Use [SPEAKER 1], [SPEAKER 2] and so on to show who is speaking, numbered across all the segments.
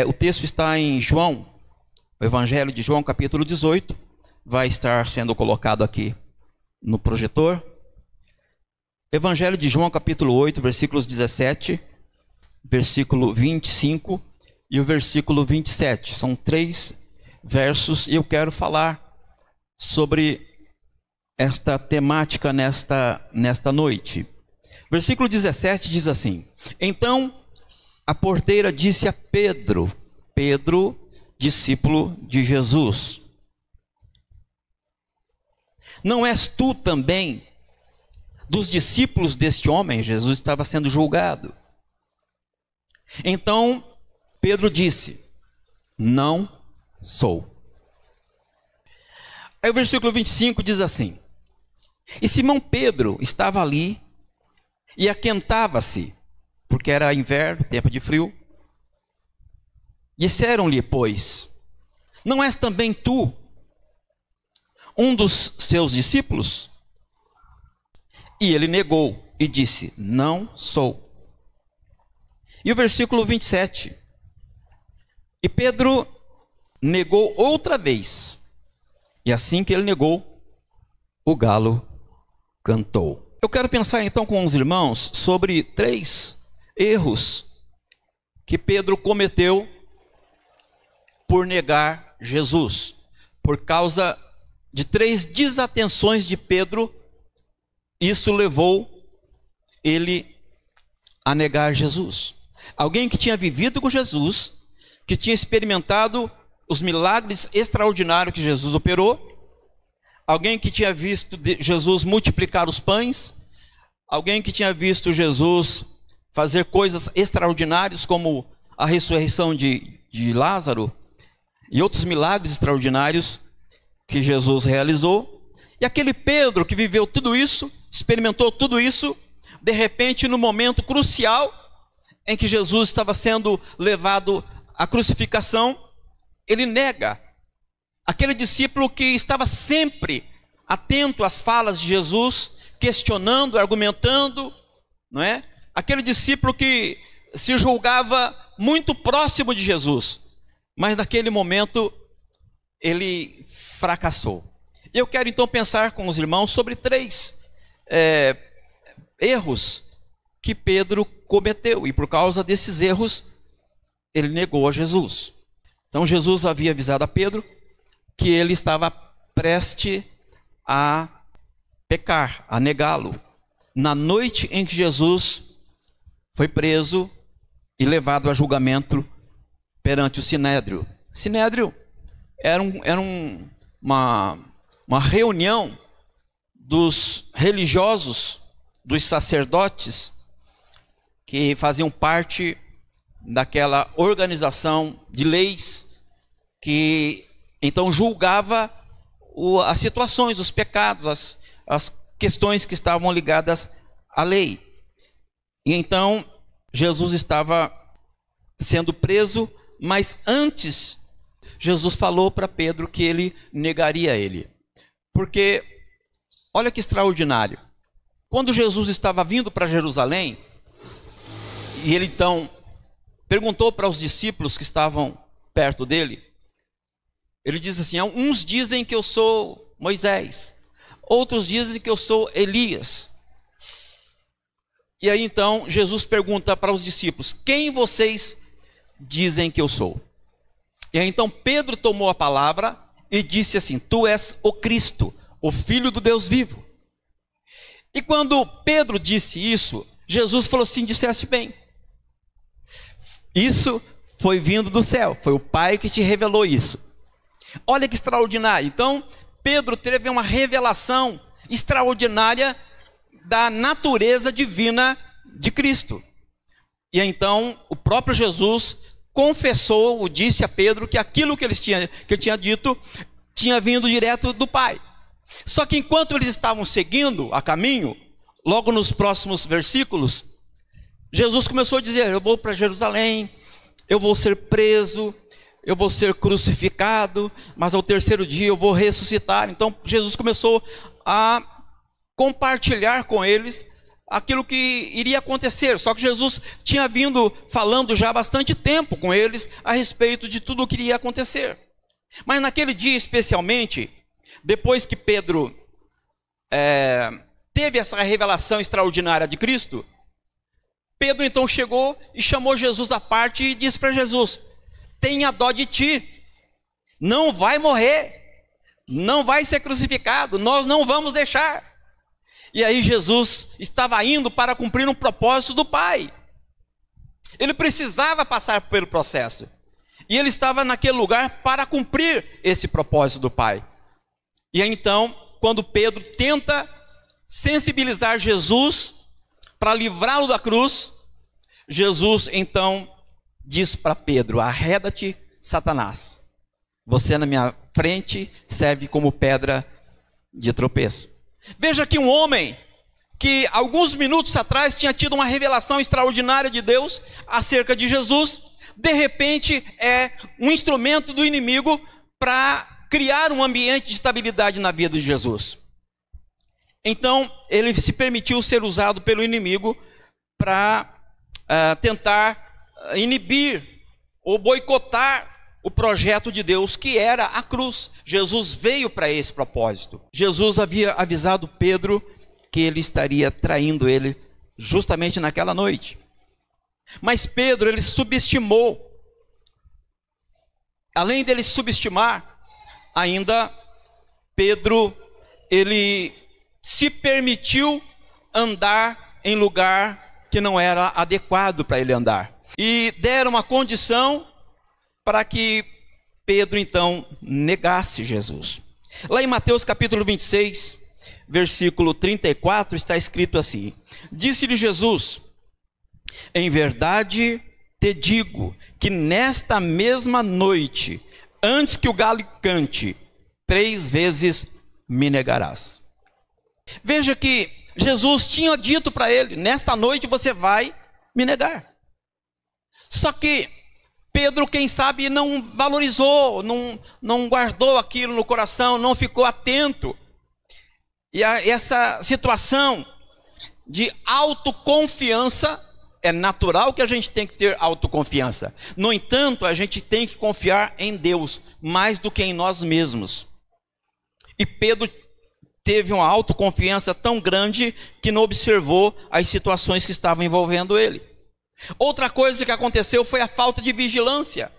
[SPEAKER 1] O texto está em João, o Evangelho de João, capítulo 18, vai estar sendo colocado aqui no projetor. Evangelho de João, capítulo 8, versículos 17, versículo 25 e o versículo 27. São 3 versos e eu quero falar sobre esta temática nesta noite. Versículo 17 diz assim: Então a porteira disse a Pedro, discípulo de Jesus: Não és tu também dos discípulos deste homem? Jesus estava sendo julgado. Então Pedro disse: Não sou. Aí o versículo 25 diz assim: E Simão Pedro estava ali e aquentava-se, porque era inverno, tempo de frio. Disseram-lhe, pois: Não és também tu um dos seus discípulos? E ele negou e disse: Não sou. E o versículo 27. E Pedro negou outra vez. E assim que ele negou, o galo cantou. Eu quero pensar então com os irmãos sobre 3 erros que Pedro cometeu por negar Jesus. Por causa de 3 desatenções de Pedro, isso levou ele a negar Jesus. Alguém que tinha vivido com Jesus, que tinha experimentado os milagres extraordinários que Jesus operou, alguém que tinha visto Jesus multiplicar os pães, alguém que tinha visto Jesus fazer coisas extraordinárias, como a ressurreição de Lázaro, e outros milagres extraordinários que Jesus realizou. E aquele Pedro que viveu tudo isso, experimentou tudo isso, de repente, no momento crucial em que Jesus estava sendo levado à crucificação, ele nega. Aquele discípulo que estava sempre atento às falas de Jesus, questionando, argumentando, não é? Aquele discípulo que se julgava muito próximo de Jesus, mas naquele momento ele fracassou. Eu quero então pensar com os irmãos sobre 3 erros que Pedro cometeu, e por causa desses erros ele negou a Jesus. Então Jesus havia avisado a Pedro que ele estava prestes a pecar, a negá-lo, na noite em que Jesus foi preso e levado a julgamento perante o Sinédrio. Sinédrio era uma reunião dos religiosos, dos sacerdotes, que faziam parte daquela organização de leis, que então julgava as situações, os pecados, as questões que estavam ligadas à lei. E então Jesus estava sendo preso, mas antes Jesus falou para Pedro que ele negaria ele. Porque, olha que extraordinário, quando Jesus estava vindo para Jerusalém, e ele então perguntou para os discípulos que estavam perto dele, ele diz assim: uns dizem que eu sou Moisés, outros dizem que eu sou Elias. E aí então Jesus pergunta para os discípulos: quem vocês dizem que eu sou? E aí então Pedro tomou a palavra e disse assim: tu és o Cristo, o Filho do Deus vivo. E quando Pedro disse isso, Jesus falou assim: disseste bem, isso foi vindo do céu, foi o Pai que te revelou isso. Olha que extraordinário. Então Pedro teve uma revelação extraordinária da natureza divina de Cristo. E então o próprio Jesus confessou, disse a Pedro que aquilo que ele tinha dito tinha vindo direto do Pai. Só que enquanto eles estavam seguindo a caminho, logo nos próximos versículos, Jesus começou a dizer: eu vou para Jerusalém, eu vou ser preso, eu vou ser crucificado, mas ao terceiro dia eu vou ressuscitar. Então Jesus começou a compartilhar com eles aquilo que iria acontecer. Só que Jesus tinha vindo falando já há bastante tempo com eles a respeito de tudo o que iria acontecer. Mas naquele dia especialmente, depois que Pedro teve essa revelação extraordinária de Cristo, Pedro então chegou e chamou Jesus à parte e disse para Jesus: tenha dó de ti, não vai morrer, não vai ser crucificado, nós não vamos deixar. E aí Jesus estava indo para cumprir um propósito do Pai. Ele precisava passar pelo processo. E ele estava naquele lugar para cumprir esse propósito do Pai. E aí então, quando Pedro tenta sensibilizar Jesus para livrá-lo da cruz, Jesus então diz para Pedro: arreda-te, Satanás. Você na minha frente serve como pedra de tropeço. Veja que um homem que alguns minutos atrás tinha tido uma revelação extraordinária de Deus acerca de Jesus, de repente é um instrumento do inimigo para criar um ambiente de estabilidade na vida de Jesus. Então ele se permitiu ser usado pelo inimigo para tentar inibir ou boicotar o projeto de Deus, que era a cruz. Jesus veio para esse propósito. Jesus havia avisado Pedro que ele estaria traindo ele justamente naquela noite. Mas Pedro, ele subestimou. Além dele subestimar, ainda Pedro, ele se permitiu andar em lugar que não era adequado para ele andar. E deram uma condição para que Pedro então negasse Jesus. Lá em Mateus capítulo 26, versículo 34, está escrito assim: disse-lhe Jesus: em verdade te digo que nesta mesma noite, antes que o galo cante, 3 vezes me negarás. Veja que Jesus tinha dito para ele: nesta noite você vai me negar. Só que Pedro, quem sabe, não valorizou, não guardou aquilo no coração, não ficou atento. E essa situação de autoconfiança, é natural que a gente tem que ter autoconfiança. No entanto, a gente tem que confiar em Deus, mais do que em nós mesmos. E Pedro teve uma autoconfiança tão grande que não observou as situações que estavam envolvendo ele. Outra coisa que aconteceu foi a falta de vigilância.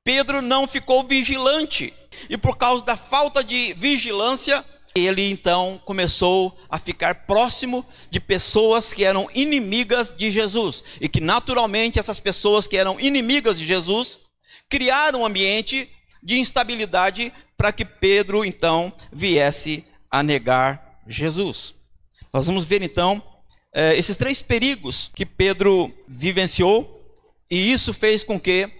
[SPEAKER 1] Pedro não ficou vigilante, e por causa da falta de vigilância, ele então começou a ficar próximo de pessoas que eram inimigas de Jesus, e que naturalmente essas pessoas que eram inimigas de Jesus criaram um ambiente de instabilidade para que Pedro então viesse a negar Jesus. Nós vamos ver então esses 3 perigos que Pedro vivenciou, e isso fez com que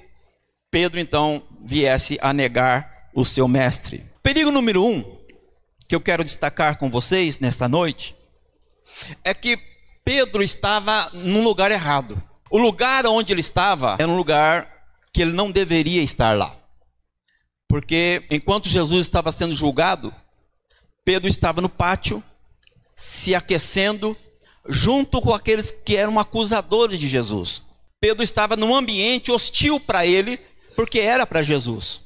[SPEAKER 1] Pedro então viesse a negar o seu mestre. Perigo número 1, que eu quero destacar com vocês nesta noite, é que Pedro estava num lugar errado. O lugar onde ele estava era um lugar que ele não deveria estar lá. Porque enquanto Jesus estava sendo julgado, Pedro estava no pátio, se aquecendo, junto com aqueles que eram acusadores de Jesus. Pedro estava num ambiente hostil para ele, porque era para Jesus.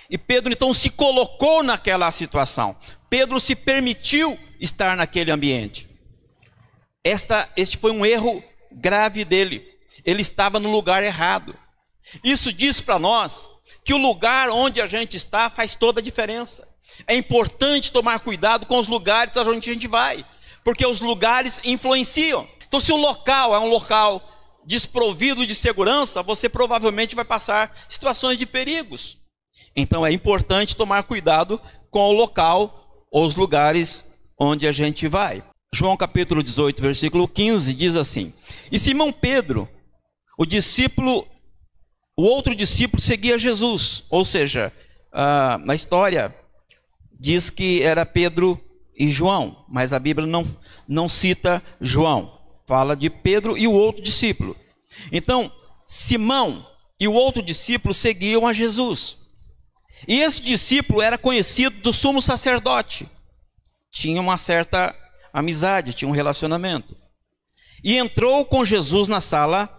[SPEAKER 1] E Pedro então se colocou naquela situação. Pedro se permitiu estar naquele ambiente. Este foi um erro grave dele. Ele estava no lugar errado. Isso diz para nós que o lugar onde a gente está faz toda a diferença. É importante tomar cuidado com os lugares onde a gente vai, porque os lugares influenciam. Então, se o local é um local desprovido de segurança, você provavelmente vai passar situações de perigos. Então, é importante tomar cuidado com o local ou os lugares onde a gente vai. João capítulo 18, versículo 15, diz assim: e Simão Pedro, o outro discípulo, seguia Jesus. Ou seja, na história diz que era Pedro e João, mas a Bíblia não cita João. Fala de Pedro e o outro discípulo. Então, Simão e o outro discípulo seguiam a Jesus. E esse discípulo era conhecido do sumo sacerdote. Tinha uma certa amizade, tinha um relacionamento. e entrou com Jesus na sala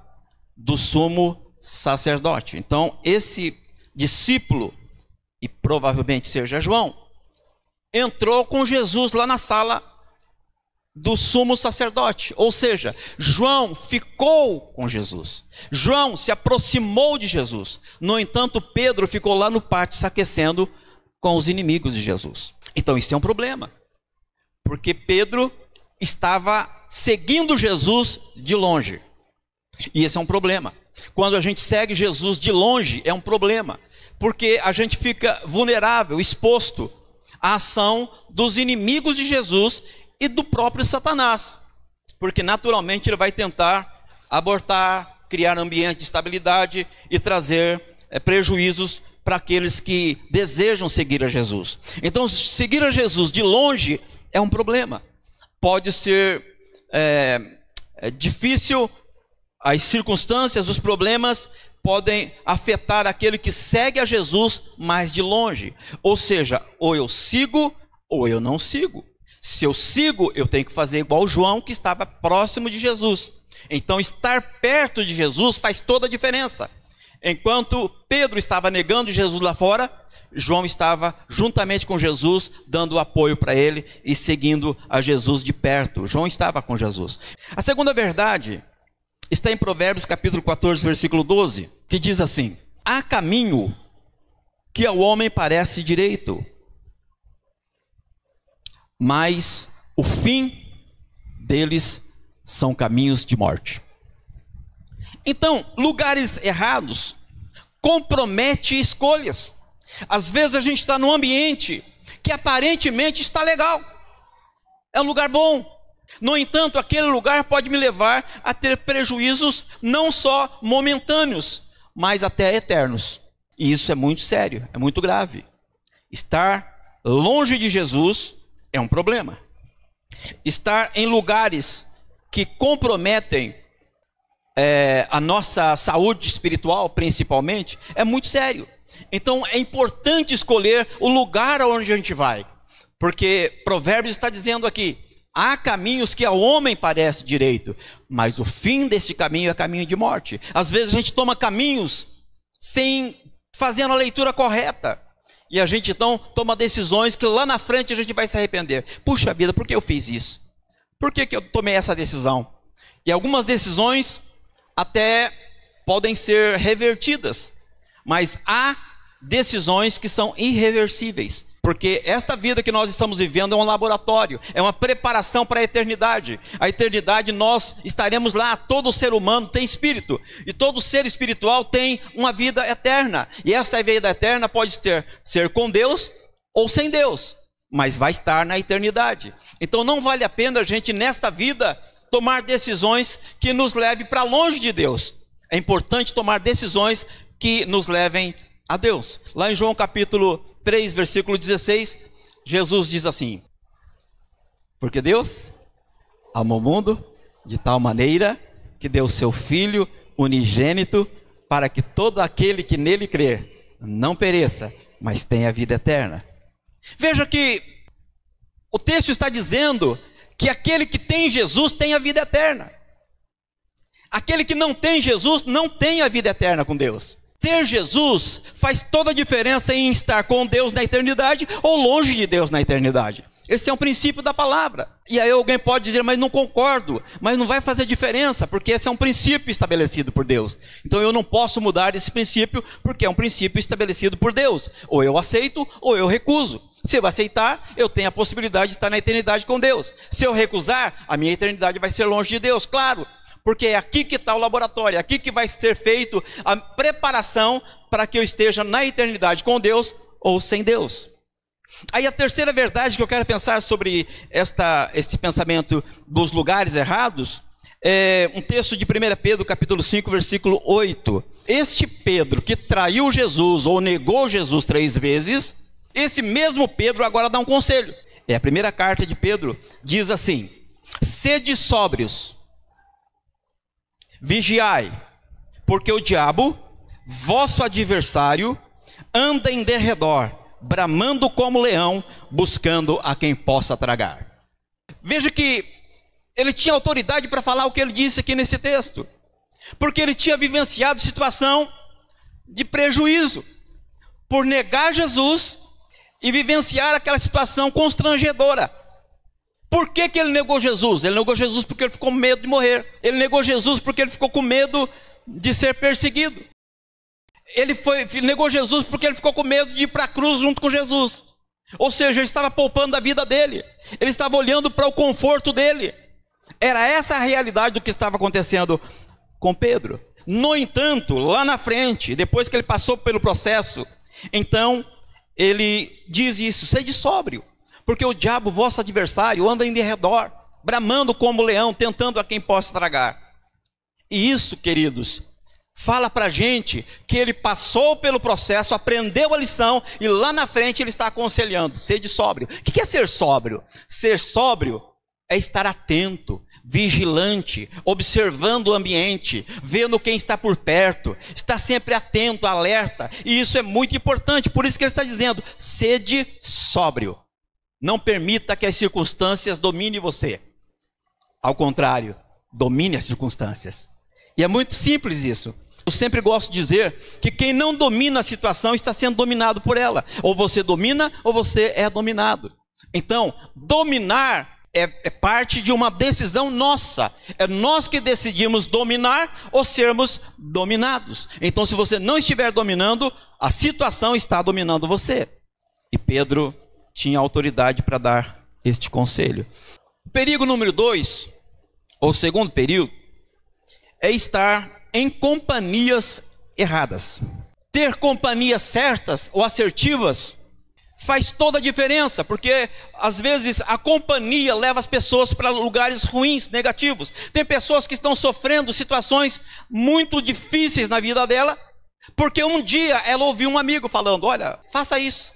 [SPEAKER 1] do sumo sacerdote. Então, esse discípulo, e provavelmente seja João, entrou com Jesus lá na sala do sumo sacerdote. Ou seja, João ficou com Jesus. João se aproximou de Jesus. No entanto, Pedro ficou lá no pátio se aquecendo com os inimigos de Jesus. Então, isso é um problema. Porque Pedro estava seguindo Jesus de longe. E esse é um problema. Quando a gente segue Jesus de longe, é um problema. Porque a gente fica vulnerável, exposto à ação dos inimigos de Jesus e do próprio Satanás. Porque naturalmente ele vai tentar abortar, criar ambiente de estabilidade e trazer prejuízos para aqueles que desejam seguir a Jesus. Então, seguir a Jesus de longe é um problema. Pode ser difícil, as circunstâncias, os problemas podem afetar aquele que segue a Jesus mais de longe. Ou seja, ou eu sigo ou eu não sigo. Se eu sigo, eu tenho que fazer igual João, que estava próximo de Jesus. Então, estar perto de Jesus faz toda a diferença. Enquanto Pedro estava negando Jesus lá fora, João estava juntamente com Jesus, dando apoio para ele e seguindo a Jesus de perto. João estava com Jesus. A segunda verdade está em Provérbios capítulo 14, versículo 12, que diz assim: há caminho que ao homem parece direito, mas o fim deles são caminhos de morte. Então, lugares errados comprometem escolhas. Às vezes a gente está num ambiente que aparentemente está legal, é um lugar bom. No entanto, aquele lugar pode me levar a ter prejuízos não só momentâneos, mas até eternos. E isso é muito sério, é muito grave. Estar longe de Jesus é um problema. Estar em lugares que comprometem a nossa saúde espiritual, principalmente, é muito sério. Então é importante escolher o lugar aonde a gente vai, porque Provérbios está dizendo aqui: há caminhos que ao homem parece direito, mas o fim desse caminho é caminho de morte. Às vezes a gente toma caminhos sem fazendo a leitura correta, e a gente então toma decisões que lá na frente a gente vai se arrepender. Puxa vida, por que eu fiz isso? Por que eu tomei essa decisão? E algumas decisões até podem ser revertidas, mas há decisões que são irreversíveis, porque esta vida que nós estamos vivendo é um laboratório, é uma preparação para a eternidade. A eternidade nós estaremos lá. Todo ser humano tem espírito, e todo ser espiritual tem uma vida eterna, e esta vida eterna pode ser com Deus ou sem Deus, mas vai estar na eternidade. Então não vale a pena a gente nesta vida tomar decisões que nos levem para longe de Deus. É importante tomar decisões que nos levem a Deus. Lá em João capítulo 3, versículo 16, Jesus diz assim: porque Deus amou o mundo de tal maneira que deu seu Filho unigênito, para que todo aquele que nele crer não pereça, mas tenha vida eterna. Veja que o texto está dizendo que aquele que tem Jesus tem a vida eterna. Aquele que não tem Jesus não tem a vida eterna com Deus. Ter Jesus faz toda a diferença em estar com Deus na eternidade ou longe de Deus na eternidade. Esse é um princípio da palavra. E aí alguém pode dizer: mas não concordo. Mas não vai fazer diferença, porque esse é um princípio estabelecido por Deus. Então eu não posso mudar esse princípio, porque é um princípio estabelecido por Deus. Ou eu aceito ou eu recuso. Se eu aceitar, eu tenho a possibilidade de estar na eternidade com Deus. Se eu recusar, a minha eternidade vai ser longe de Deus, claro. Porque é aqui que está o laboratório, é aqui que vai ser feito a preparação para que eu esteja na eternidade com Deus ou sem Deus. Aí a terceira verdade que eu quero pensar sobre este pensamento dos lugares errados é um texto de 1 Pedro capítulo 5, versículo 8. Este Pedro que traiu Jesus ou negou Jesus 3 vezes, esse mesmo Pedro agora dá um conselho. É a primeira carta de Pedro, diz assim: sede sóbrios, vigiai, porque o diabo, vosso adversário, anda em derredor, bramando como leão, buscando a quem possa tragar. Veja que Ele tinha autoridade para falar o que ele disse aqui nesse texto, porque ele tinha vivenciado situação de prejuízo, por negar Jesus e vivenciar aquela situação constrangedora. Por que ele negou Jesus? Ele negou Jesus porque ele ficou com medo de morrer. Ele negou Jesus porque ele ficou com medo de ser perseguido. Ele negou Jesus porque ele ficou com medo de ir para a cruz junto com Jesus. Ou seja, ele estava poupando a vida dele. Ele estava olhando para o conforto dele. Era essa a realidade do que estava acontecendo com Pedro. No entanto, lá na frente, depois que ele passou pelo processo, então ele diz isso: sede sóbrio, porque o diabo, vosso adversário, anda em derredor, bramando como leão, tentando a quem possa tragar. E isso, queridos, fala para a gente que ele passou pelo processo, aprendeu a lição, e lá na frente ele está aconselhando: sede sóbrio. O que é ser sóbrio? Ser sóbrio é estar atento, vigilante, observando o ambiente, vendo quem está por perto, está sempre atento, alerta, e isso é muito importante. Por isso que ele está dizendo: sede sóbrio. Não permita que as circunstâncias dominem você. Ao contrário, domine as circunstâncias. E é muito simples isso. Eu sempre gosto de dizer que quem não domina a situação está sendo dominado por ela. Ou você domina, ou você é dominado. Então, dominar é parte de uma decisão nossa. É nós que decidimos dominar ou sermos dominados. Então, se você não estiver dominando, a situação está dominando você. E Pedro tinha autoridade para dar este conselho. O perigo número 2, ou segundo período, é estar em companhias erradas. Ter companhias certas ou assertivas faz toda a diferença, porque às vezes a companhia leva as pessoas para lugares ruins, negativos. Tem pessoas que estão sofrendo situações muito difíceis na vida dela, porque um dia ela ouviu um amigo falando: olha, faça isso.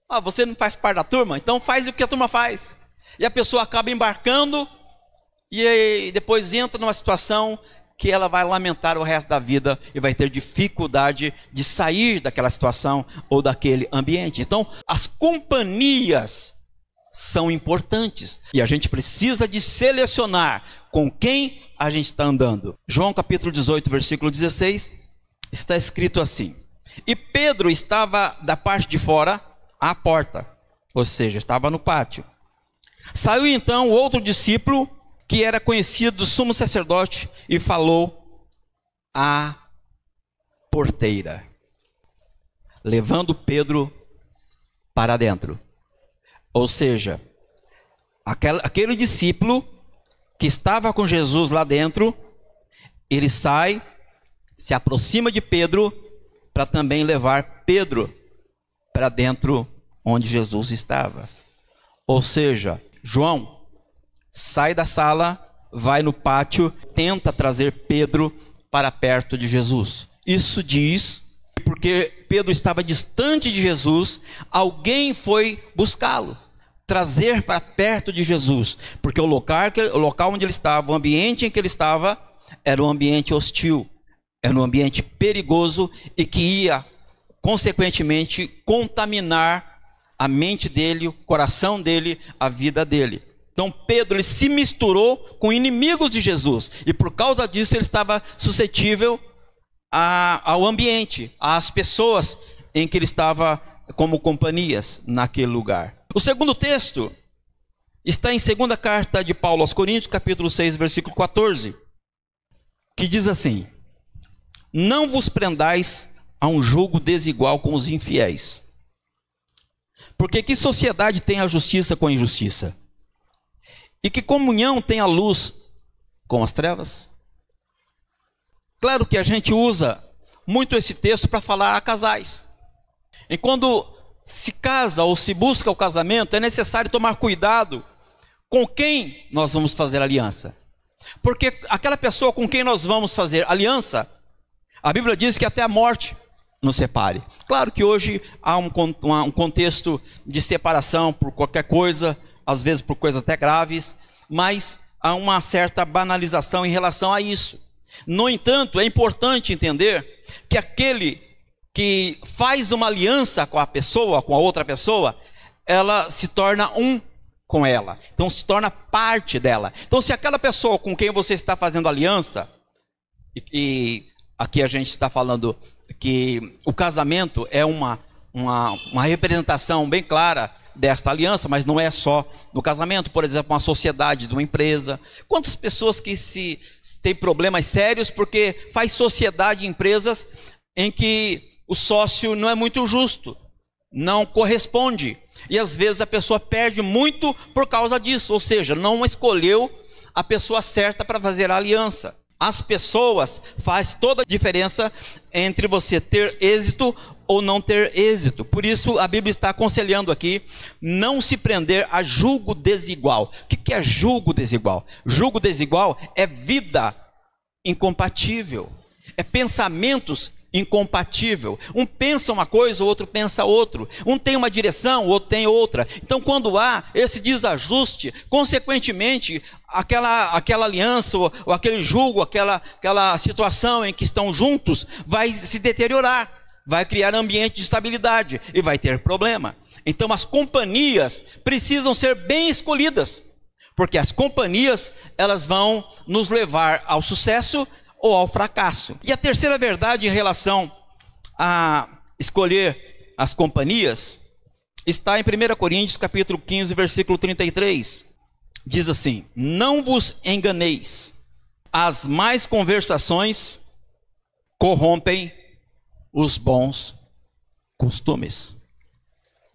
[SPEAKER 1] Ah, você não faz parte da turma? Então faz o que a turma faz. E a pessoa acaba embarcando e depois entra numa situação que ela vai lamentar o resto da vida e vai ter dificuldade de sair daquela situação ou daquele ambiente. Então, as companhias são importantes e a gente precisa de selecionar com quem a gente está andando. João capítulo 18, versículo 16, está escrito assim: e Pedro estava da parte de fora à porta, ou seja, estava no pátio. Saiu então outro discípulo que era conhecido do sumo sacerdote e falou à porteira, levando Pedro para dentro. Ou seja, aquele discípulo que estava com Jesus lá dentro, ele sai, se aproxima de Pedro para também levar Pedro para dentro onde Jesus estava. Ou seja, João sai da sala, vai no pátio, tenta trazer Pedro para perto de Jesus. Isso diz porque Pedro estava distante de Jesus, alguém foi buscá-lo, trazer para perto de Jesus, porque o local onde ele estava, o ambiente em que ele estava, era um ambiente hostil, era um ambiente perigoso e que ia, consequentemente, contaminar a mente dele, o coração dele, a vida dele. Então Pedro, ele se misturou com inimigos de Jesus, e por causa disso ele estava suscetível ao ambiente, às pessoas em que ele estava como companhias naquele lugar. O segundo texto está em segunda carta de Paulo aos Coríntios, capítulo 6, versículo 14, que diz assim: não vos prendais a um julgo desigual com os infiéis, porque que sociedade tem a justiça com a injustiça? E que comunhão tem a luz com as trevas? Claro que a gente usa muito esse texto para falar a casais. E quando se casa ou se busca o casamento, é necessário tomar cuidado com quem nós vamos fazer aliança. Porque aquela pessoa com quem nós vamos fazer aliança, a Bíblia diz que até a morte nos separe. Claro que hoje há um contexto de separação por qualquer coisa, às vezes por coisas até graves, mas há uma certa banalização em relação a isso. No entanto, é importante entender que aquele que faz uma aliança com a pessoa, com a outra pessoa, ela se torna um com ela. Então se torna parte dela. Então se aquela pessoa com quem você está fazendo aliança, e aqui a gente está falando que o casamento é uma representação bem clara desta aliança, mas não é só no casamento. Por exemplo, uma sociedade de uma empresa. Quantas pessoas que têm problemas sérios porque faz sociedade em empresas em que o sócio não é muito justo, não corresponde, e às vezes a pessoa perde muito por causa disso, ou seja, não escolheu a pessoa certa para fazer a aliança. As pessoas faz toda a diferença entre você ter êxito ou não ter êxito. Por isso a Bíblia está aconselhando aqui, não se prender a julgo desigual. O que é julgo desigual? Julgo desigual é vida incompatível, é pensamentos incompatível. Um pensa uma coisa, o outro pensa outro. Um tem uma direção, o outro tem outra. Então quando há esse desajuste, consequentemente aquela aliança ou aquele julgo, aquela situação em que estão juntos vai se deteriorar, vai criar ambiente de estabilidade e vai ter problema. Então as companhias precisam ser bem escolhidas, porque as companhias elas vão nos levar ao sucesso ou ao fracasso. E a terceira verdade em relação a escolher as companhias está em 1 Coríntios capítulo 15, versículo 33. Diz assim: não vos enganeis, as más conversações corrompem os bons costumes.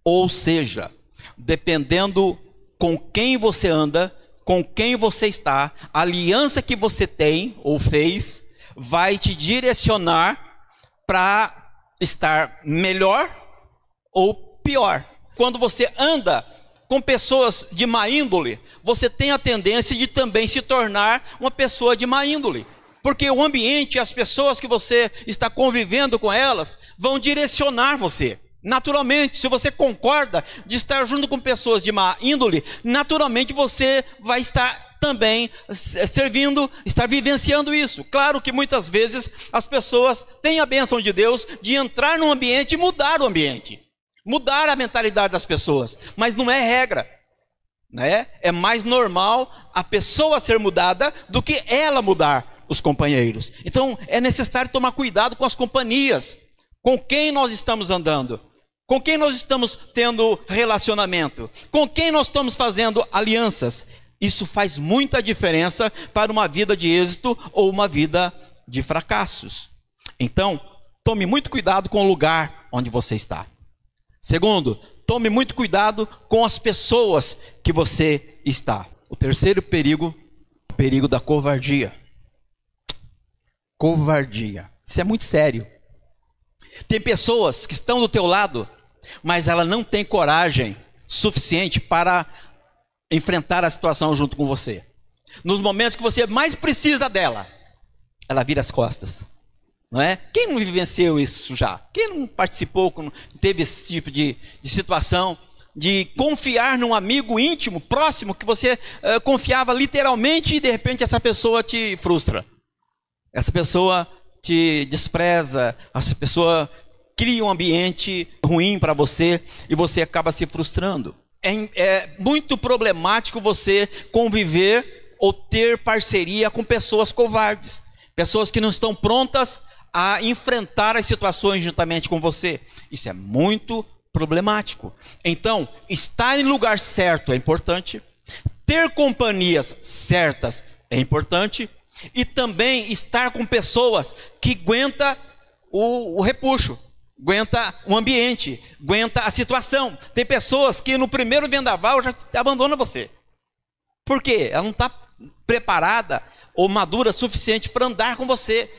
[SPEAKER 1] Ou seja, dependendo com quem você anda, com quem você está, a aliança que você tem ou fez, vai te direcionar para estar melhor ou pior. Quando você anda com pessoas de má índole, você tem a tendência de também se tornar uma pessoa de má índole. Porque o ambiente, as pessoas que você está convivendo com elas, vão direcionar você. Naturalmente, se você concorda de estar junto com pessoas de má índole, naturalmente você vai estar também servindo, estar vivenciando isso. Claro que muitas vezes as pessoas têm a bênção de Deus de entrar no ambiente e mudar o ambiente, mudar a mentalidade das pessoas, mas não é regra, né? É mais normal a pessoa ser mudada do que ela mudar os companheiros. Então é necessário tomar cuidado com as companhias, com quem nós estamos andando, com quem nós estamos tendo relacionamento, com quem nós estamos fazendo alianças. Isso faz muita diferença para uma vida de êxito ou uma vida de fracassos. Então, tome muito cuidado com o lugar onde você está. Segundo, tome muito cuidado com as pessoas que você está. O terceiro perigo, o perigo da covardia. Covardia. Isso é muito sério. Tem pessoas que estão do teu lado, mas ela não tem coragem suficiente para enfrentar a situação junto com você. Nos momentos que você mais precisa dela, ela vira as costas, não é? Quem não vivenciou isso já? Quem não participou, não teve esse tipo de situação, de confiar num amigo íntimo, próximo, que você confiava literalmente, e de repente essa pessoa te frustra, essa pessoa te despreza, essa pessoa cria um ambiente ruim para você e você acaba se frustrando. É muito problemático você conviver ou ter parceria com pessoas covardes, pessoas que não estão prontas a enfrentar as situações juntamente com você. Isso é muito problemático. Então, estar em lugar certo é importante, ter companhias certas é importante, e também estar com pessoas que aguentam o repuxo, aguenta o ambiente, aguenta a situação. Tem pessoas que no primeiro vendaval já abandonam você. Por quê? Ela não está preparada ou madura suficiente para andar com você,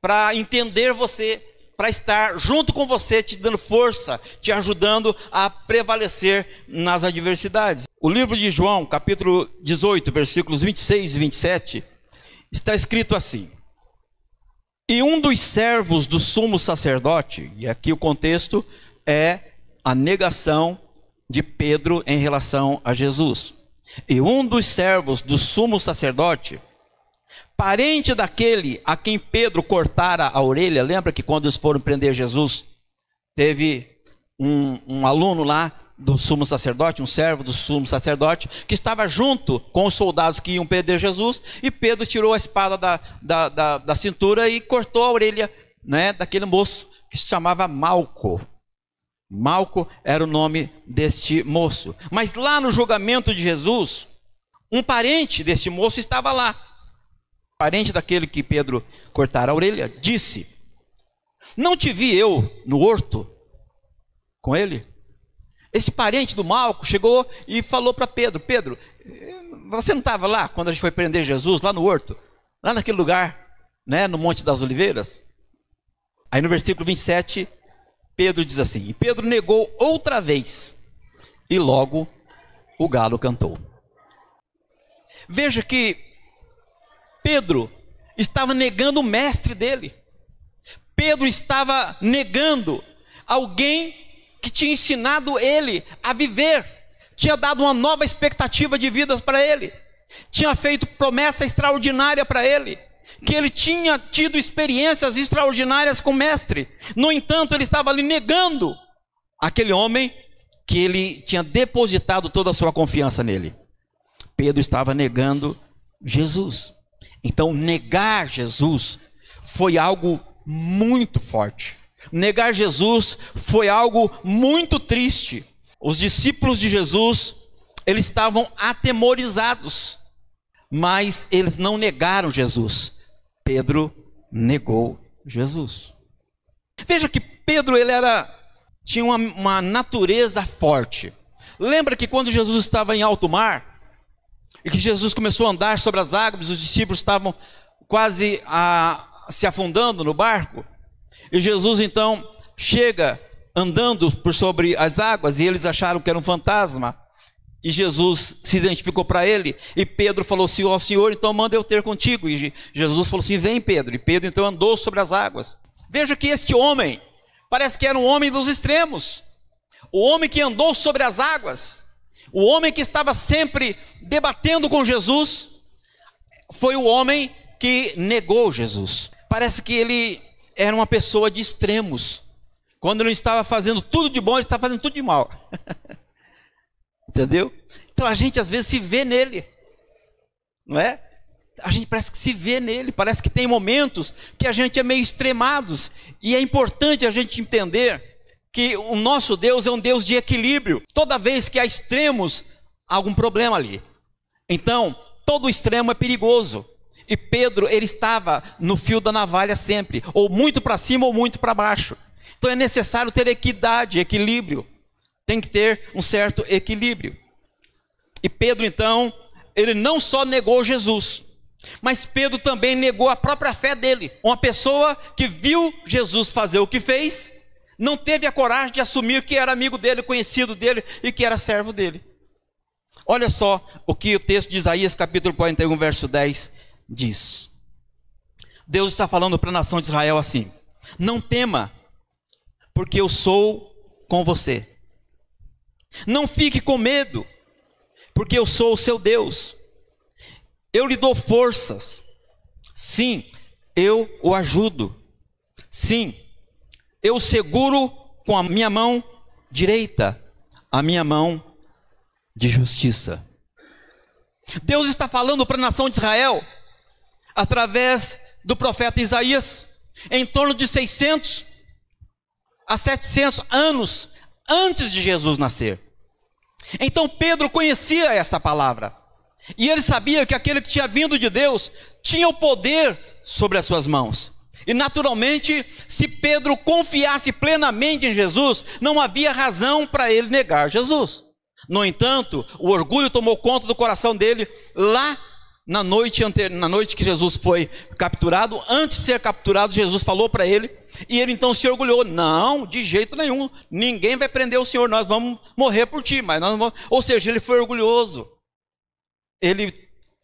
[SPEAKER 1] para entender você, para estar junto com você, te dando força, te ajudando a prevalecer nas adversidades. O livro de João, capítulo 18, versículos 26 e 27, está escrito assim: e um dos servos do sumo sacerdote, e aqui o contexto é a negação de Pedro em relação a Jesus. E um dos servos do sumo sacerdote, parente daquele a quem Pedro cortara a orelha, lembra que quando eles foram prender Jesus, teve um aluno lá do sumo sacerdote, um servo do sumo sacerdote, que estava junto com os soldados que iam prender Jesus, e Pedro tirou a espada da cintura e cortou a orelha, né, daquele moço que se chamava Malco. Malco era o nome deste moço. Mas lá no julgamento de Jesus, um parente deste moço estava lá. O parente daquele que Pedro cortara a orelha disse: não te vi eu no horto com ele? Esse parente do Malco chegou e falou para Pedro: Pedro, você não estava lá quando a gente foi prender Jesus, lá no horto? Lá naquele lugar, né, no Monte das Oliveiras? Aí no versículo 27, Pedro diz assim: e Pedro negou outra vez, e logo o galo cantou. Veja que Pedro estava negando o mestre dele. Pedro estava negando alguém que tinha ensinado ele a viver, tinha dado uma nova expectativa de vida para ele, tinha feito promessa extraordinária para ele, que ele tinha tido experiências extraordinárias com o mestre. No entanto, ele estava ali negando aquele homem que ele tinha depositado toda a sua confiança nele. Pedro estava negando Jesus. Então, negar Jesus foi algo muito forte. Negar Jesus foi algo muito triste. Os discípulos de Jesus, eles estavam atemorizados, mas eles não negaram Jesus. Pedro negou Jesus. Veja que Pedro, tinha uma natureza forte. Lembra que quando Jesus estava em alto mar, e que Jesus começou a andar sobre as águas, os discípulos estavam quase se afundando no barco? E Jesus então chega andando por sobre as águas, e eles acharam que era um fantasma. E Jesus se identificou para ele, e Pedro falou assim: ó Senhor, então manda eu ter contigo. E Jesus falou assim: vem Pedro. E Pedro então andou sobre as águas. Veja que este homem, parece que era um homem dos extremos. O homem que andou sobre as águas, o homem que estava sempre debatendo com Jesus, foi o homem que negou Jesus. Parece que ele era uma pessoa de extremos. Quando ele estava fazendo tudo de bom, ele estava fazendo tudo de mal. Entendeu? Então a gente às vezes se vê nele, não é? A gente parece que se vê nele, parece que tem momentos que a gente é meio extremados. E é importante a gente entender que o nosso Deus é um Deus de equilíbrio. Toda vez que há extremos, há algum problema ali. Então, todo extremo é perigoso. E Pedro, ele estava no fio da navalha sempre, ou muito para cima ou muito para baixo. Então é necessário ter equidade, equilíbrio. Tem que ter um certo equilíbrio. E Pedro então, ele não só negou Jesus, mas Pedro também negou a própria fé dele. Uma pessoa que viu Jesus fazer o que fez, não teve a coragem de assumir que era amigo dele, conhecido dele e que era servo dele. Olha só o que o texto de Isaías capítulo 41, verso 10 diz. Deus está falando para a nação de Israel assim: não tema, porque eu sou com você. Não fique com medo, porque eu sou o seu Deus. Eu lhe dou forças. Sim, eu o ajudo. Sim, eu o seguro com a minha mão direita, a minha mão de justiça. Deus está falando para a nação de Israel através do profeta Isaías, em torno de 600 a 700 anos antes de Jesus nascer. Então Pedro conhecia esta palavra, e ele sabia que aquele que tinha vindo de Deus tinha o poder sobre as suas mãos. E naturalmente, se Pedro confiasse plenamente em Jesus, não havia razão para ele negar Jesus. No entanto, o orgulho tomou conta do coração dele lá na noite que Jesus foi capturado. Antes de ser capturado, Jesus falou para ele, e ele então se orgulhou: não, de jeito nenhum, ninguém vai prender o Senhor, nós vamos morrer por ti, mas nós não vamos. Ou seja, ele foi orgulhoso, ele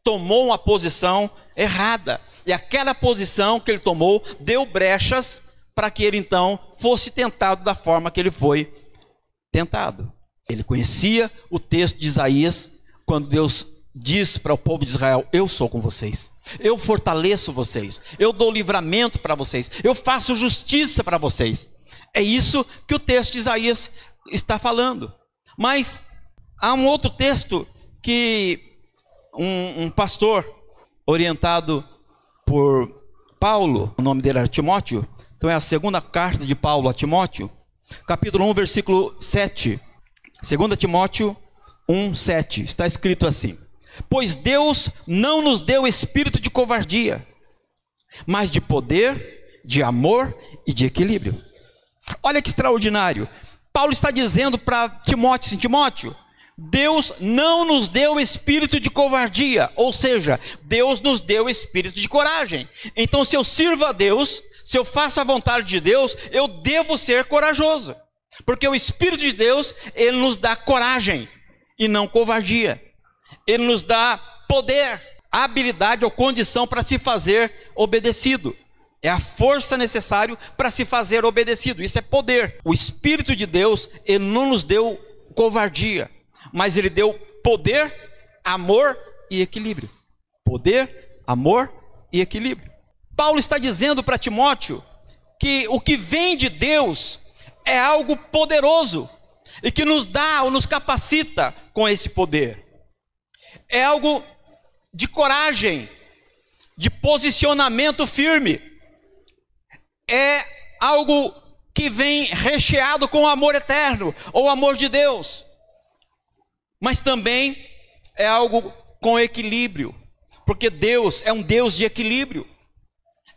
[SPEAKER 1] tomou uma posição errada, e aquela posição que ele tomou deu brechas para que ele então fosse tentado da forma que ele foi tentado. Ele conhecia o texto de Isaías, quando Deus diz para o povo de Israel: eu sou com vocês, eu fortaleço vocês, eu dou livramento para vocês, eu faço justiça para vocês. É isso que o texto de Isaías está falando. Mas há um outro texto que um pastor orientado por Paulo, o nome dele era Timóteo, então é a segunda carta de Paulo a Timóteo, capítulo 1, versículo 7. 2 Timóteo 1, 7. Está escrito assim: pois Deus não nos deu espírito de covardia, mas de poder, de amor e de equilíbrio. Olha que extraordinário. Paulo está dizendo para Timóteo assim: Timóteo, Deus não nos deu espírito de covardia, ou seja, Deus nos deu espírito de coragem. Então, se eu sirvo a Deus, se eu faço a vontade de Deus, eu devo ser corajoso, porque o Espírito de Deus, ele nos dá coragem e não covardia. Ele nos dá poder, habilidade ou condição para se fazer obedecido. É a força necessária para se fazer obedecido. Isso é poder. O Espírito de Deus, ele não nos deu covardia, mas ele deu poder, amor e equilíbrio. Poder, amor e equilíbrio. Paulo está dizendo para Timóteo que o que vem de Deus é algo poderoso e que nos dá ou nos capacita com esse poder. É algo de coragem, de posicionamento firme. É algo que vem recheado com o amor eterno, ou amor de Deus. Mas também é algo com equilíbrio, porque Deus é um Deus de equilíbrio.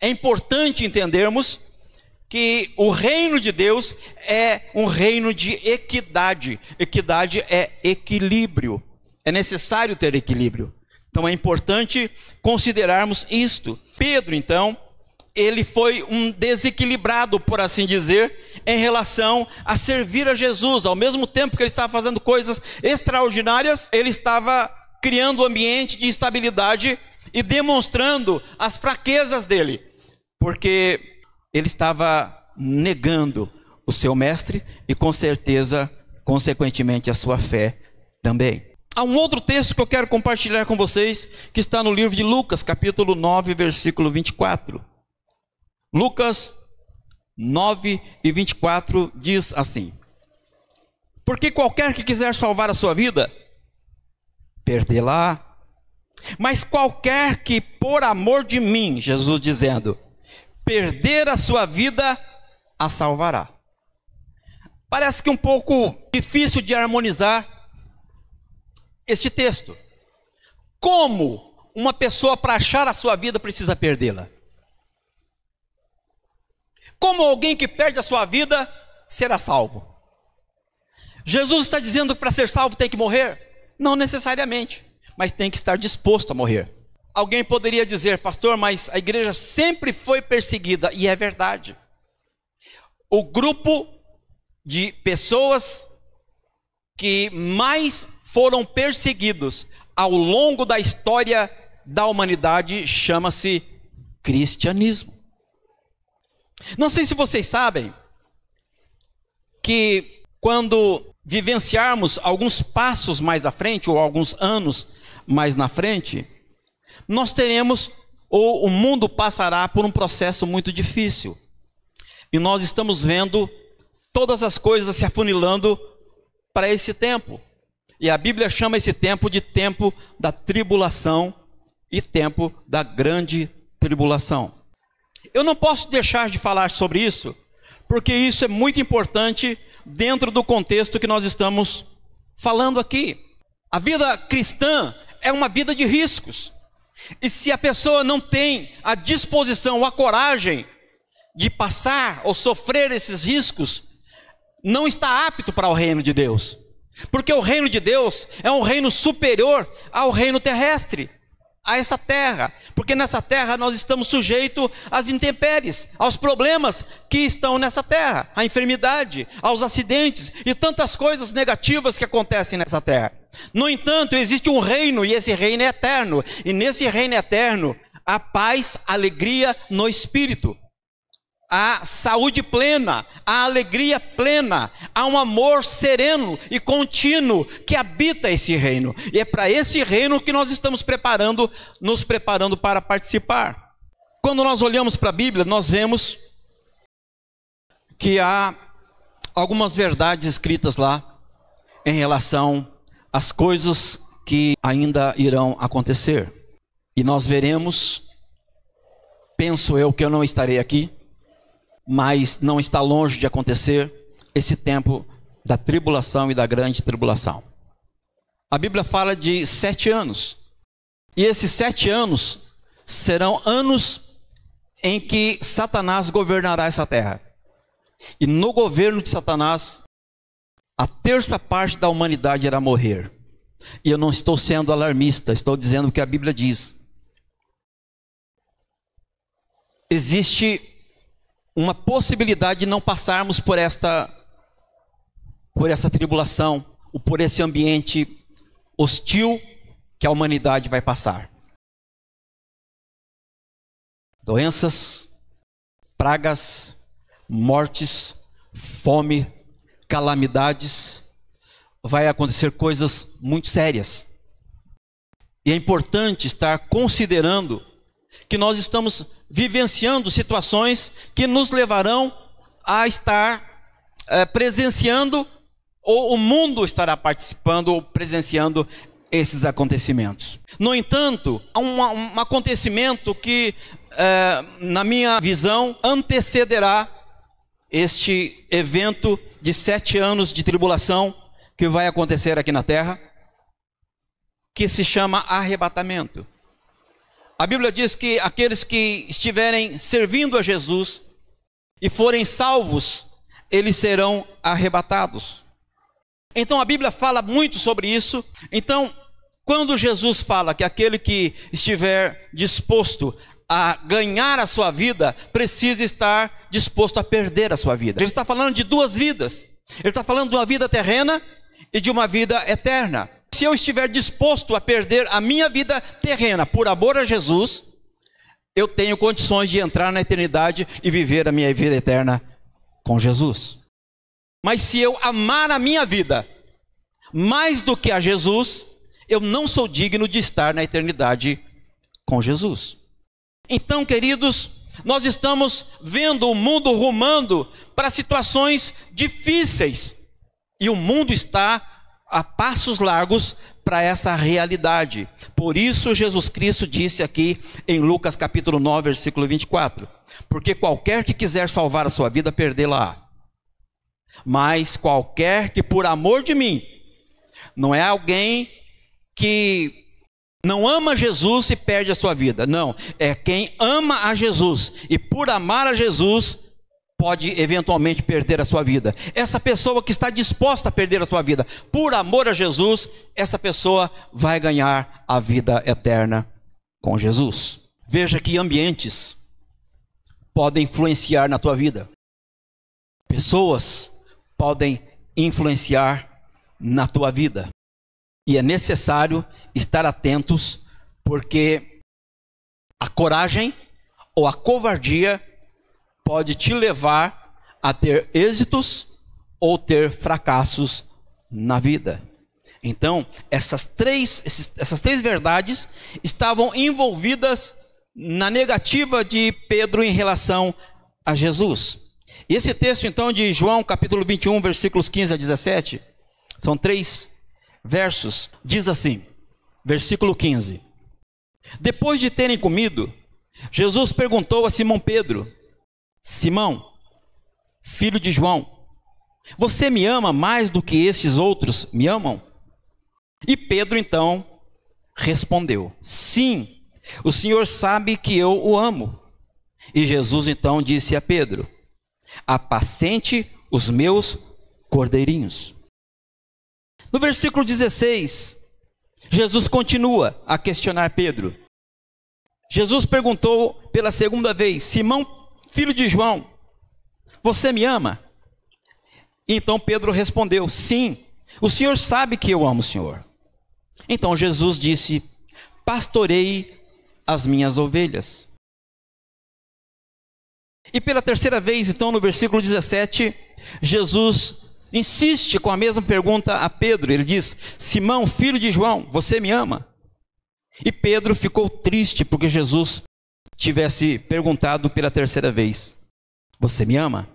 [SPEAKER 1] É importante entendermos que o reino de Deus é um reino de equidade. Equidade é equilíbrio. É necessário ter equilíbrio. Então é importante considerarmos isto. Pedro, então, ele foi um desequilibrado, por assim dizer, em relação a servir a Jesus. Ao mesmo tempo que ele estava fazendo coisas extraordinárias, ele estava criando um ambiente de instabilidade e demonstrando as fraquezas dele, porque ele estava negando o seu mestre e, com certeza, consequentemente, a sua fé também. Há um outro texto que eu quero compartilhar com vocês, que está no livro de Lucas, capítulo 9, versículo 24. Lucas 9 e 24 diz assim: porque qualquer que quiser salvar a sua vida, perdê-la. Mas qualquer que por amor de mim, Jesus dizendo, perder a sua vida, a salvará. Parece que um pouco difícil de harmonizar este texto. Como uma pessoa para achar a sua vida precisa perdê-la? Como alguém que perde a sua vida será salvo? Jesus está dizendo que para ser salvo tem que morrer? Não necessariamente, mas tem que estar disposto a morrer. Alguém poderia dizer, pastor, mas a igreja sempre foi perseguida, e é verdade. O grupo de pessoas que mais foram perseguidos ao longo da história da humanidade chama-se cristianismo. Não sei se vocês sabem que quando vivenciarmos alguns passos mais à frente, ou alguns anos mais na frente, nós teremos, ou o mundo passará por um processo muito difícil. E nós estamos vendo todas as coisas se afunilando para esse tempo. E a Bíblia chama esse tempo de tempo da tribulação e tempo da grande tribulação. Eu não posso deixar de falar sobre isso, porque isso é muito importante dentro do contexto que nós estamos falando aqui. A vida cristã é uma vida de riscos. E se a pessoa não tem a disposição, a coragem de passar ou sofrer esses riscos, não está apto para o reino de Deus. Porque o reino de Deus é um reino superior ao reino terrestre, a essa terra. Porque nessa terra nós estamos sujeitos às intempéries, aos problemas que estão nessa terra, à enfermidade, aos acidentes e tantas coisas negativas que acontecem nessa terra. No entanto, existe um reino, e esse reino é eterno. E nesse reino eterno, há paz, alegria no espírito. Há saúde plena, há alegria plena, há um amor sereno e contínuo que habita esse reino. E é para esse reino que nós estamos nos preparando para participar. Quando nós olhamos para a Bíblia, nós vemos que há algumas verdades escritas lá em relação às coisas que ainda irão acontecer. E nós veremos, penso eu que eu não estarei aqui, mas não está longe de acontecer esse tempo da tribulação e da grande tribulação. A Bíblia fala de 7 anos. E esses 7 anos serão anos em que Satanás governará essa terra. E no governo de Satanás, a terça parte da humanidade irá morrer. E eu não estou sendo alarmista, estou dizendo o que a Bíblia diz. Existe uma possibilidade de não passarmos por essa tribulação, ou por esse ambiente hostil que a humanidade vai passar. Doenças, pragas, mortes, fome, calamidades, vai acontecer coisas muito sérias. E é importante estar considerando que nós estamos vivenciando situações que nos levarão a estar presenciando, ou o mundo estará participando ou presenciando esses acontecimentos. No entanto, há um acontecimento que, na minha visão, antecederá este evento de 7 anos de tribulação que vai acontecer aqui na terra, que se chama arrebatamento. A Bíblia diz que aqueles que estiverem servindo a Jesus e forem salvos, eles serão arrebatados. Então a Bíblia fala muito sobre isso. Então, quando Jesus fala que aquele que estiver disposto a ganhar a sua vida, precisa estar disposto a perder a sua vida. Ele está falando de 2 vidas. Ele está falando de uma vida terrena e de uma vida eterna. Se eu estiver disposto a perder a minha vida terrena por amor a Jesus, eu tenho condições de entrar na eternidade e viver a minha vida eterna com Jesus. Mas se eu amar a minha vida mais do que a Jesus, eu não sou digno de estar na eternidade com Jesus. Então, queridos, nós estamos vendo o mundo rumando para situações difíceis. E o mundo está a passos largos para essa realidade. Por isso Jesus Cristo disse aqui em Lucas capítulo 9, versículo 24: porque qualquer que quiser salvar a sua vida, perdê-la-á. Mas qualquer que por amor de mim, não é alguém que não ama Jesus e perde a sua vida. Não, é quem ama a Jesus e por amar a Jesus pode eventualmente perder a sua vida. Essa pessoa que está disposta a perder a sua vida por amor a Jesus, essa pessoa vai ganhar a vida eterna com Jesus. Veja que ambientes podem influenciar na tua vida. Pessoas podem influenciar na tua vida. E é necessário estar atentos, porque a coragem ou a covardia pode te levar a ter êxitos ou ter fracassos na vida. Então, essas três verdades estavam envolvidas na negativa de Pedro em relação a Jesus. E esse texto então de João capítulo 21, versículos 15 a 17, são 3 versos, diz assim, versículo 15: depois de terem comido, Jesus perguntou a Simão Pedro: Simão, filho de João, você me ama mais do que esses outros me amam? E Pedro então respondeu: sim, o Senhor sabe que eu o amo. E Jesus então disse a Pedro: apacente os meus cordeirinhos. No versículo 16, Jesus continua a questionar Pedro. Jesus perguntou pela segunda vez: Simão, filho de João, você me ama? E então Pedro respondeu: sim, o Senhor sabe que eu amo o Senhor. Então Jesus disse: pastorei as minhas ovelhas. E pela terceira vez, então, no versículo 17, Jesus insiste com a mesma pergunta a Pedro. Ele diz: Simão, filho de João, você me ama? E Pedro ficou triste porque Jesus tivesse perguntado pela terceira vez: você me ama?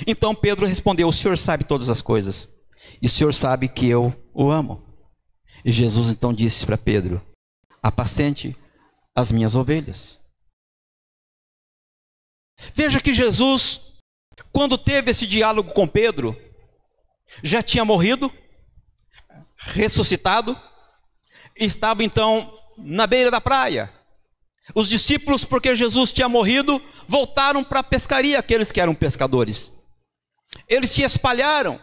[SPEAKER 1] Então Pedro respondeu: o Senhor sabe todas as coisas, e o Senhor sabe que eu o amo. E Jesus então disse para Pedro: apacente as minhas ovelhas. Veja que Jesus, quando teve esse diálogo com Pedro, já tinha morrido, ressuscitado, e estava então na beira da praia. Os discípulos, porque Jesus tinha morrido, voltaram para a pescaria, aqueles que eram pescadores. Eles se espalharam,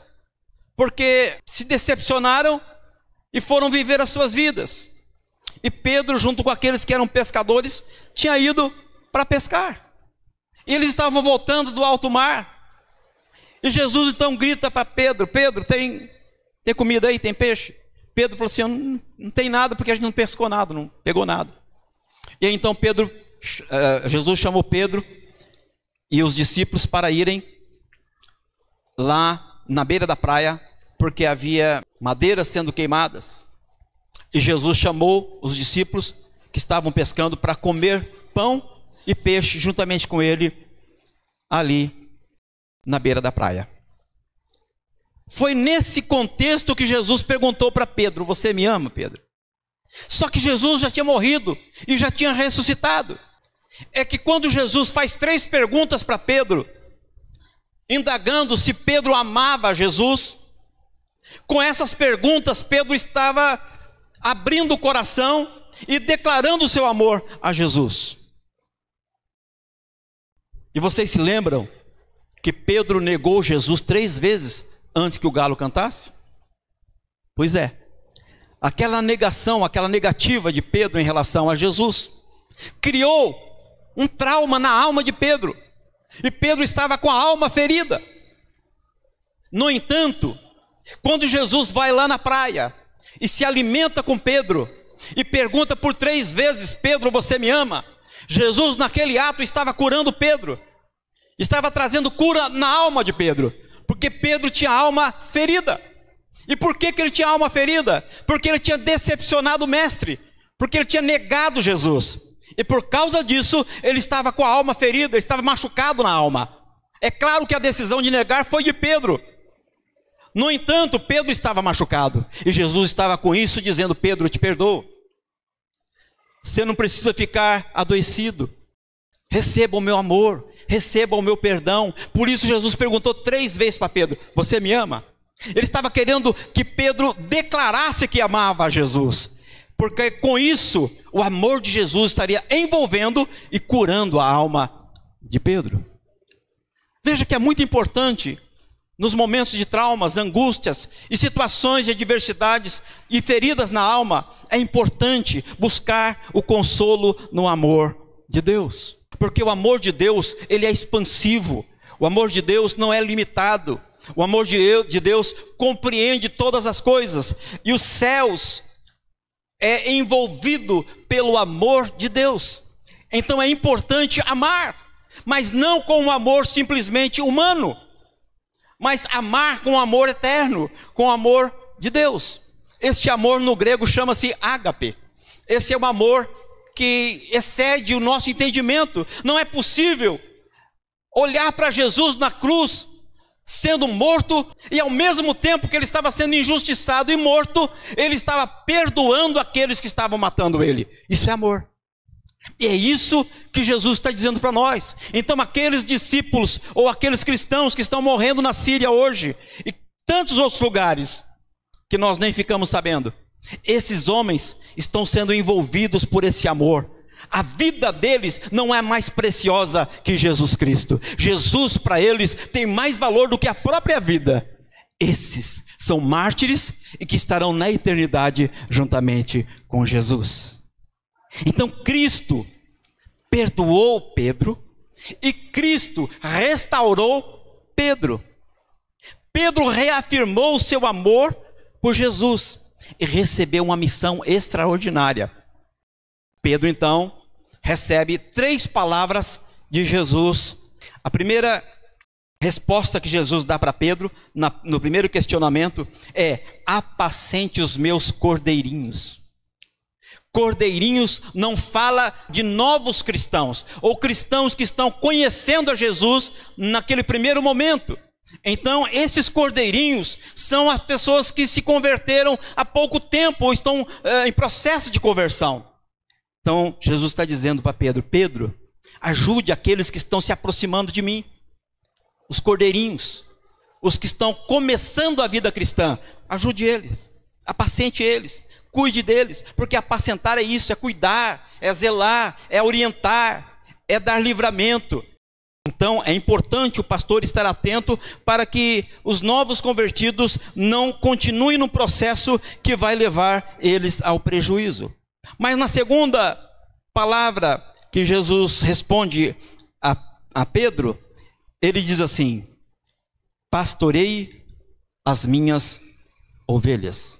[SPEAKER 1] porque se decepcionaram e foram viver as suas vidas. E Pedro, junto com aqueles que eram pescadores, tinha ido para pescar. E eles estavam voltando do alto mar. E Jesus então grita para Pedro: Pedro, tem comida aí, tem peixe? Pedro falou assim: não tem nada, porque a gente não pescou nada, não pegou nada. E aí, então Jesus chamou Pedro e os discípulos para irem lá na beira da praia, porque havia madeiras sendo queimadas. E Jesus chamou os discípulos que estavam pescando para comer pão e peixe juntamente com ele ali na beira da praia. Foi nesse contexto que Jesus perguntou para Pedro: você me ama, Pedro? Só que Jesus já tinha morrido e já tinha ressuscitado. É que quando Jesus faz 3 perguntas para Pedro, indagando se Pedro amava Jesus, com essas perguntas Pedro estava abrindo o coração e declarando o seu amor a Jesus. E vocês se lembram que Pedro negou Jesus 3 vezes antes que o galo cantasse? Pois é, aquela negação, aquela negativa de Pedro em relação a Jesus, criou um trauma na alma de Pedro, e Pedro estava com a alma ferida. No entanto, quando Jesus vai lá na praia e se alimenta com Pedro, e pergunta por 3 vezes: Pedro, você me ama? Jesus naquele ato estava curando Pedro, estava trazendo cura na alma de Pedro, porque Pedro tinha a alma ferida. E por que ele tinha a alma ferida? Porque ele tinha decepcionado o mestre, porque ele tinha negado Jesus, e por causa disso ele estava com a alma ferida, ele estava machucado na alma. É claro que a decisão de negar foi de Pedro. No entanto, Pedro estava machucado, e Jesus estava com isso dizendo: Pedro, eu te perdoo, você não precisa ficar adoecido, receba o meu amor, receba o meu perdão. Por isso Jesus perguntou 3 vezes para Pedro: você me ama? Ele estava querendo que Pedro declarasse que amava a Jesus, porque com isso o amor de Jesus estaria envolvendo e curando a alma de Pedro. Veja que é muito importante, nos momentos de traumas, angústias e situações de adversidades e feridas na alma, é importante buscar o consolo no amor de Deus, porque o amor de Deus, ele é expansivo. O amor de Deus não é limitado. O amor de Deus compreende todas as coisas, e os céus é envolvido pelo amor de Deus. Então é importante amar, mas não com um amor simplesmente humano, mas amar com amor eterno, com amor de Deus. Este amor no grego chama-se ágape. Esse é um amor que excede o nosso entendimento. Não é possível olhar para Jesus na cruz, sendo morto, e ao mesmo tempo que ele estava sendo injustiçado e morto, ele estava perdoando aqueles que estavam matando ele. Isso é amor. E é isso que Jesus está dizendo para nós. Então aqueles discípulos, ou aqueles cristãos que estão morrendo na Síria hoje, e tantos outros lugares, que nós nem ficamos sabendo, esses homens estão sendo envolvidos por esse amor. A vida deles não é mais preciosa que Jesus Cristo. Jesus para eles tem mais valor do que a própria vida. Esses são mártires e que estarão na eternidade juntamente com Jesus. Então Cristo perdoou Pedro e Cristo restaurou Pedro. Pedro reafirmou o seu amor por Jesus e recebeu uma missão extraordinária. Pedro então recebe 3 palavras de Jesus. A primeira resposta que Jesus dá para Pedro, no primeiro questionamento, é: apacente os meus cordeirinhos. Cordeirinhos não fala de novos cristãos, ou cristãos que estão conhecendo a Jesus naquele primeiro momento. Então, esses cordeirinhos são as pessoas que se converteram há pouco tempo ou estão em processo de conversão. Então, Jesus está dizendo para Pedro: Pedro, ajude aqueles que estão se aproximando de mim, os cordeirinhos, os que estão começando a vida cristã. Ajude eles, apacente eles, cuide deles, porque apacentar é isso, é cuidar, é zelar, é orientar, é dar livramento. Então é importante o pastor estar atento para que os novos convertidos não continuem no processo que vai levar eles ao prejuízo. Mas na segunda palavra que Jesus responde a Pedro, ele diz assim: pastorei as minhas ovelhas.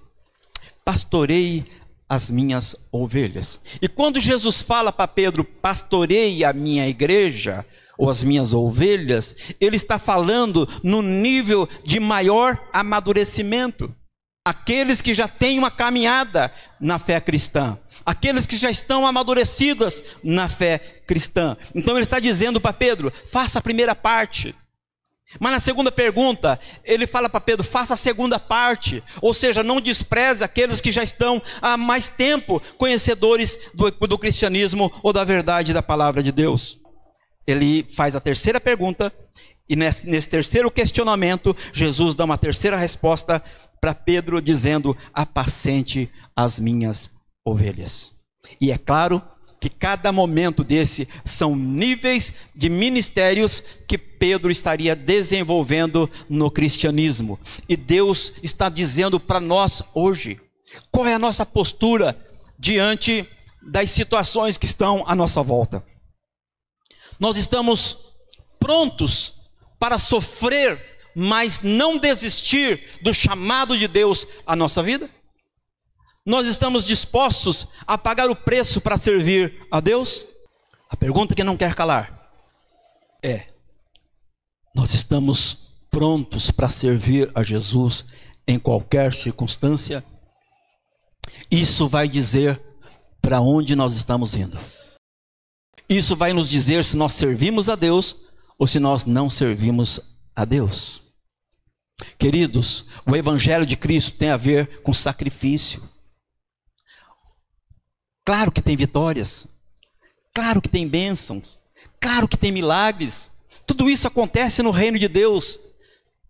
[SPEAKER 1] Pastorei as minhas ovelhas. E quando Jesus fala para Pedro: pastorei a minha igreja, ou as minhas ovelhas, ele está falando no nível de maior amadurecimento. Aqueles que já têm uma caminhada na fé cristã, aqueles que já estão amadurecidas na fé cristã. Então ele está dizendo para Pedro: faça a primeira parte. Mas na segunda pergunta, ele fala para Pedro: faça a segunda parte. Ou seja, não despreze aqueles que já estão há mais tempo conhecedores do cristianismo ou da verdade da palavra de Deus. Ele faz a terceira pergunta, e nesse terceiro questionamento, Jesus dá uma terceira resposta para Pedro, dizendo: apacente as minhas ovelhas. E é claro que cada momento desse são níveis de ministérios que Pedro estaria desenvolvendo no cristianismo. E Deus está dizendo para nós hoje, qual é a nossa postura diante das situações que estão à nossa volta. Nós estamos prontos para sofrer, mas não desistir do chamado de Deus à nossa vida? Nós estamos dispostos a pagar o preço para servir a Deus? A pergunta que não quer calar é: nós estamos prontos para servir a Jesus em qualquer circunstância? Isso vai dizer para onde nós estamos indo. Isso vai nos dizer se nós servimos a Deus ou se nós não servimos a Deus. Queridos, o Evangelho de Cristo tem a ver com sacrifício. Claro que tem vitórias, claro que tem bênçãos, claro que tem milagres. Tudo isso acontece no reino de Deus.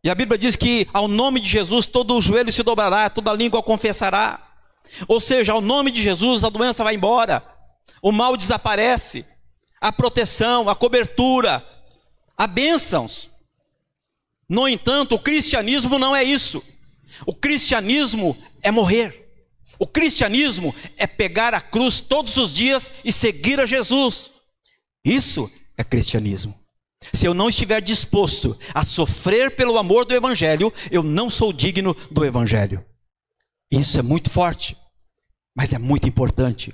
[SPEAKER 1] E a Bíblia diz que ao nome de Jesus todo o joelho se dobrará, toda língua confessará. Ou seja, ao nome de Jesus a doença vai embora, o mal desaparece, a proteção, a cobertura, a bênçãos. No entanto, o cristianismo não é isso. O cristianismo é morrer. O cristianismo é pegar a cruz todos os dias e seguir a Jesus. Isso é cristianismo. Se eu não estiver disposto a sofrer pelo amor do Evangelho, eu não sou digno do Evangelho. Isso é muito forte, mas é muito importante.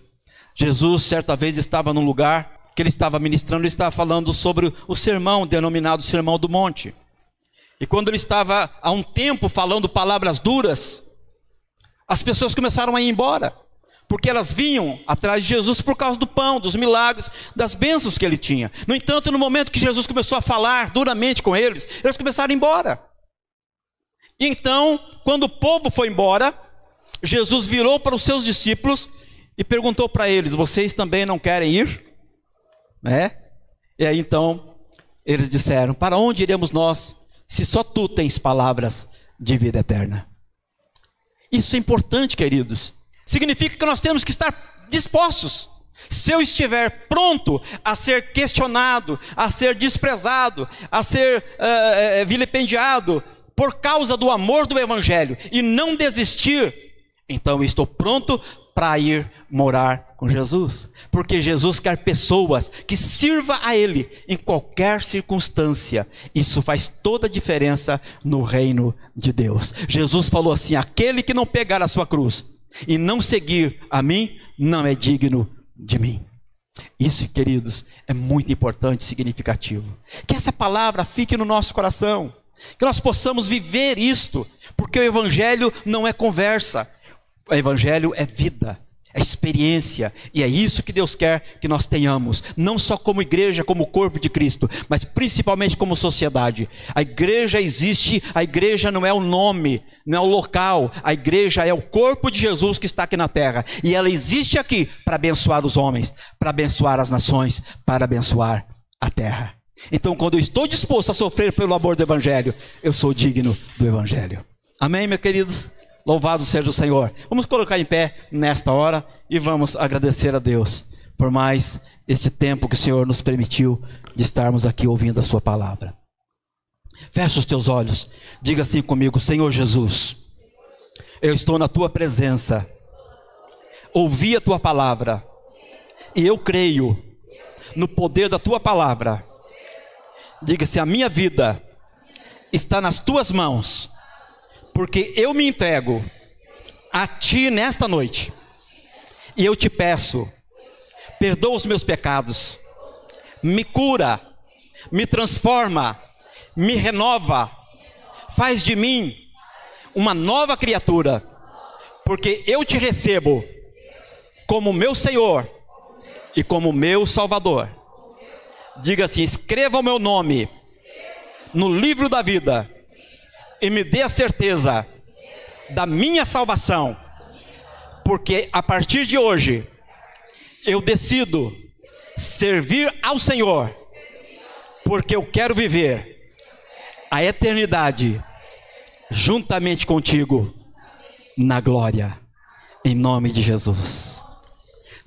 [SPEAKER 1] Jesus certa vez estava num lugar que ele estava ministrando, ele estava falando sobre o sermão denominado Sermão do Monte. E quando ele estava há um tempo falando palavras duras, as pessoas começaram a ir embora, porque elas vinham atrás de Jesus por causa do pão, dos milagres, das bênçãos que ele tinha. No entanto, no momento que Jesus começou a falar duramente com eles, eles começaram a ir embora. E então, quando o povo foi embora, Jesus virou para os seus discípulos e perguntou para eles: vocês também não querem ir? E aí então eles disseram: para onde iremos nós, se só tu tens palavras de vida eterna? Isso é importante, queridos. Significa que nós temos que estar dispostos. Se eu estiver pronto a ser questionado, a ser desprezado, a ser vilipendiado por causa do amor do Evangelho e não desistir, então eu estou pronto para ir morar com Jesus, porque Jesus quer pessoas que sirvam a Ele em qualquer circunstância. Isso faz toda a diferença no reino de Deus. Jesus falou assim: aquele que não pegar a sua cruz e não seguir a mim, não é digno de mim. Isso, queridos, é muito importante e significativo. Que essa palavra fique no nosso coração, que nós possamos viver isto, porque o Evangelho não é conversa. O Evangelho é vida, É experiência, e é isso que Deus quer que nós tenhamos, não só como igreja, como corpo de Cristo, mas principalmente como sociedade. A igreja existe, a igreja não é o nome, não é o local, a igreja é o corpo de Jesus que está aqui na terra, e ela existe aqui para abençoar os homens, para abençoar as nações, para abençoar a terra. Então, quando eu estou disposto a sofrer pelo amor do Evangelho, eu sou digno do Evangelho. Amém, meus queridos? Louvado seja o Senhor. Vamos colocar em pé nesta hora e vamos agradecer a Deus por mais este tempo que o Senhor nos permitiu de estarmos aqui ouvindo a sua palavra. Feche os teus olhos, diga assim comigo: Senhor Jesus, eu estou na tua presença, ouvi a tua palavra e eu creio no poder da tua palavra. Diga-se: a minha vida está nas tuas mãos, porque eu me entrego a ti nesta noite, e eu te peço, perdoa os meus pecados, me cura, me transforma, me renova, faz de mim uma nova criatura, porque eu te recebo como meu Senhor e como meu Salvador. Diga assim: escreva o meu nome no livro da vida e me dê a certeza da minha salvação, porque a partir de hoje eu decido servir ao Senhor, porque eu quero viver a eternidade juntamente contigo na glória, em nome de Jesus.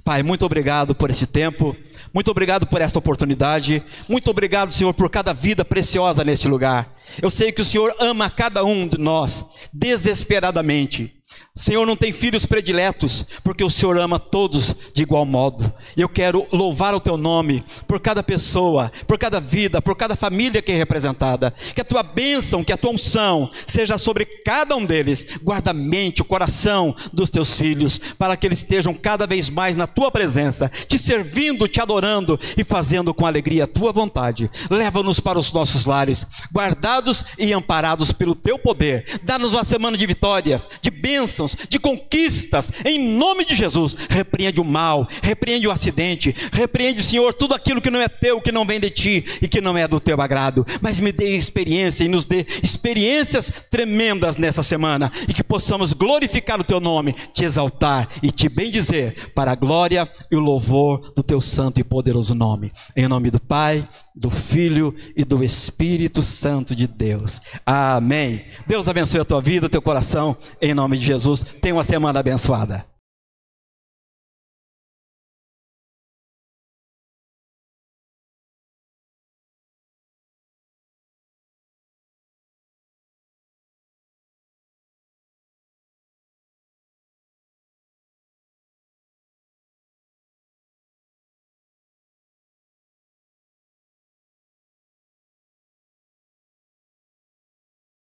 [SPEAKER 1] Pai, muito obrigado por esse tempo, muito obrigado por esta oportunidade, muito obrigado, Senhor, por cada vida preciosa neste lugar. Eu sei que o Senhor ama cada um de nós desesperadamente. O Senhor não tem filhos prediletos, porque o Senhor ama todos de igual modo. Eu quero louvar o teu nome por cada pessoa, por cada vida, por cada família que é representada. Que a tua bênção, que a tua unção seja sobre cada um deles. Guarda a mente, o coração dos teus filhos, para que eles estejam cada vez mais na tua presença, te servindo, te adorando e fazendo com alegria a tua vontade. Leva-nos para os nossos lares, guardados e amparados pelo teu poder. Dá-nos uma semana de vitórias, de bênçãos, de conquistas, em nome de Jesus. Repreende o mal, repreende o acidente, repreende, Senhor, tudo aquilo que não é teu, que não vem de ti e que não é do teu agrado. Mas me dê experiência e nos dê experiências tremendas nessa semana, e que possamos glorificar o teu nome, te exaltar e te bendizer para a glória e o louvor do teu santo e poderoso nome. Em nome do Pai, do Filho e do Espírito Santo de Deus. Amém. Deus abençoe a tua vida, o teu coração, em nome de Jesus. Tenha uma semana abençoada.